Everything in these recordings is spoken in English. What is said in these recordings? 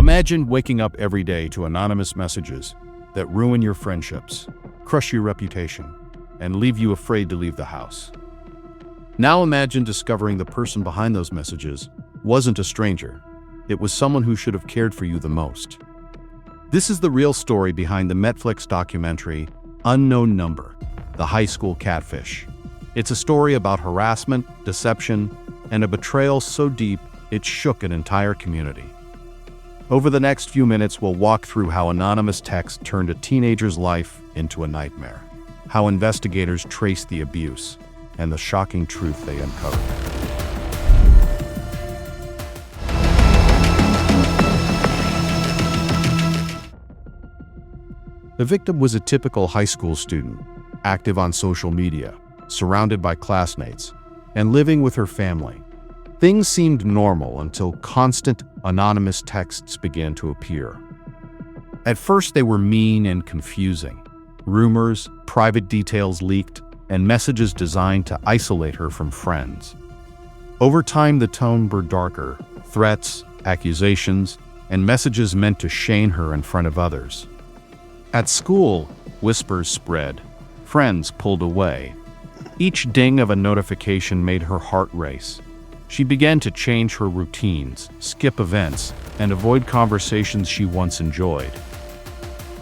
Imagine waking up every day to anonymous messages that ruin your friendships, crush your reputation, and leave you afraid to leave the house. Now imagine discovering the person behind those messages wasn't a stranger. It was someone who should have cared for you the most. This is the real story behind the Netflix documentary, Unknown Number, the High School Catfish. It's a story about harassment, deception, and a betrayal so deep it shook an entire community. Over the next few minutes, we'll walk through how anonymous text turned a teenager's life into a nightmare, how investigators traced the abuse, and the shocking truth they uncovered. The victim was a typical high school student, active on social media, surrounded by classmates, and living with her family. Things seemed normal until constant, anonymous texts began to appear. At first, they were mean and confusing. Rumors, private details leaked, and messages designed to isolate her from friends. Over time, the tone grew darker: threats, accusations, and messages meant to shame her in front of others. At school, whispers spread. Friends pulled away. Each ding of a notification made her heart race. She began to change her routines, skip events, and avoid conversations she once enjoyed.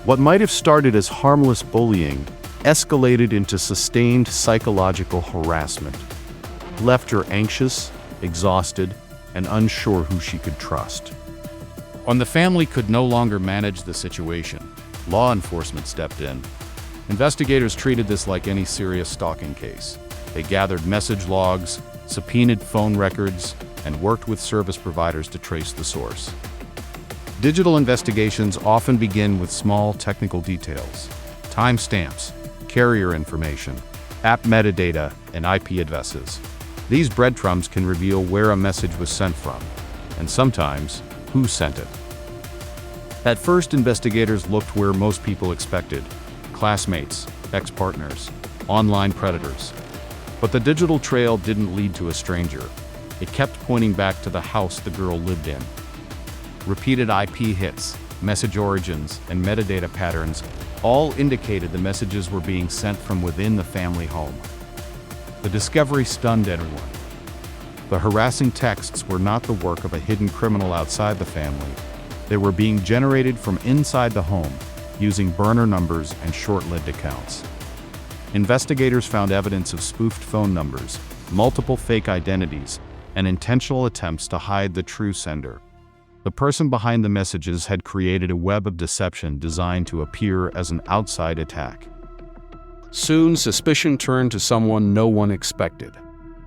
What might have started as harmless bullying escalated into sustained psychological harassment, left her anxious, exhausted, and unsure who she could trust. When the family could no longer manage the situation, law enforcement stepped in. Investigators treated this like any serious stalking case. They gathered message logs, subpoenaed phone records, and worked with service providers to trace the source. Digital investigations often begin with small technical details: timestamps, carrier information, app metadata, and IP addresses. These breadcrumbs can reveal where a message was sent from, and sometimes who sent it. At first, investigators looked where most people expected: classmates, ex-partners, online predators. But the digital trail didn't lead to a stranger. It kept pointing back to the house the girl lived in. Repeated IP hits, message origins, and metadata patterns all indicated the messages were being sent from within the family home. The discovery stunned everyone. The harassing texts were not the work of a hidden criminal outside the family. They were being generated from inside the home, using burner numbers and short-lived accounts. Investigators found evidence of spoofed phone numbers, multiple fake identities, and intentional attempts to hide the true sender. The person behind the messages had created a web of deception designed to appear as an outside attack. Soon, suspicion turned to someone no one expected: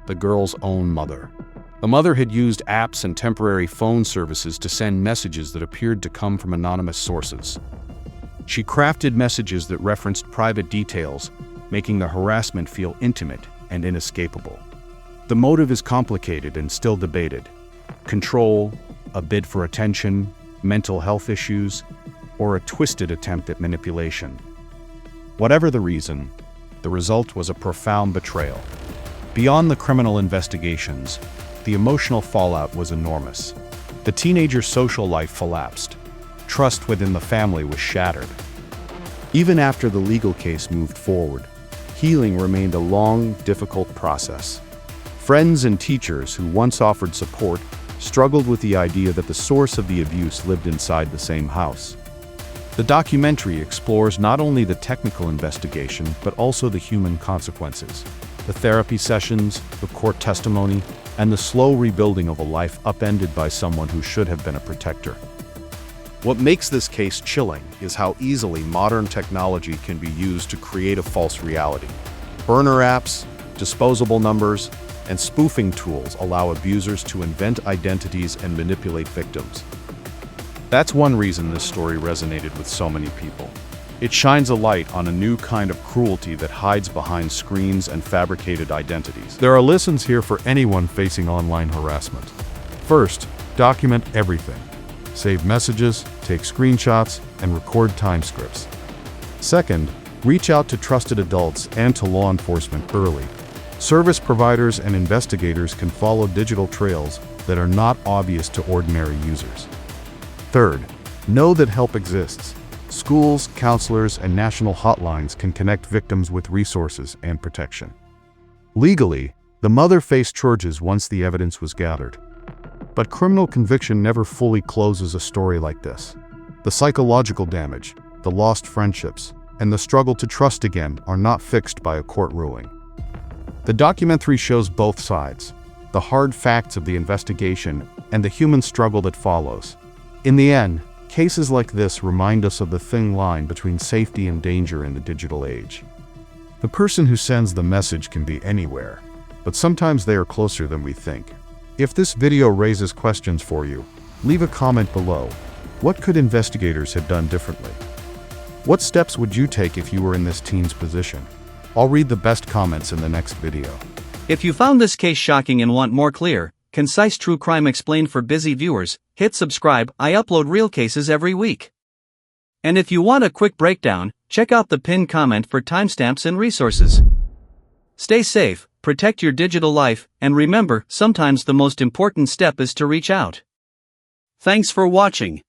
the girl's own mother. The mother had used apps and temporary phone services to send messages that appeared to come from anonymous sources. She crafted messages that referenced private details, making the harassment feel intimate and inescapable. The motive is complicated and still debated: control, a bid for attention, mental health issues, or a twisted attempt at manipulation. Whatever the reason, the result was a profound betrayal. Beyond the criminal investigations, the emotional fallout was enormous. The teenager's social life collapsed. Trust within the family was shattered. Even after the legal case moved forward, healing remained a long, difficult process. Friends and teachers who once offered support struggled with the idea that the source of the abuse lived inside the same house. The documentary explores not only the technical investigation, but also the human consequences: the therapy sessions, the court testimony, and the slow rebuilding of a life upended by someone who should have been a protector. What makes this case chilling is how easily modern technology can be used to create a false reality. Burner apps, disposable numbers, and spoofing tools allow abusers to invent identities and manipulate victims. That's one reason this story resonated with so many people. It shines a light on a new kind of cruelty that hides behind screens and fabricated identities. There are lessons here for anyone facing online harassment. First, document everything. Save messages, take screenshots, and record time scripts. Second, reach out to trusted adults and to law enforcement early. Service providers and investigators can follow digital trails that are not obvious to ordinary users. Third, know that help exists. Schools, counselors, and national hotlines can connect victims with resources and protection. Legally, the mother faced charges once the evidence was gathered. But criminal conviction never fully closes a story like this. The psychological damage, the lost friendships, and the struggle to trust again are not fixed by a court ruling. The documentary shows both sides, the hard facts of the investigation and the human struggle that follows. In the end, cases like this remind us of the thin line between safety and danger in the digital age. The person who sends the message can be anywhere, but sometimes they are closer than we think. If this video raises questions for you, leave a comment below. What could investigators have done differently? What steps would you take if you were in this teen's position? I'll read the best comments in the next video. If you found this case shocking and want more clear, concise true crime explained for busy viewers, hit subscribe. I upload real cases every week. And if you want a quick breakdown, check out the pinned comment for timestamps and resources. Stay safe, protect your digital life, and remember, sometimes the most important step is to reach out. Thanks for watching.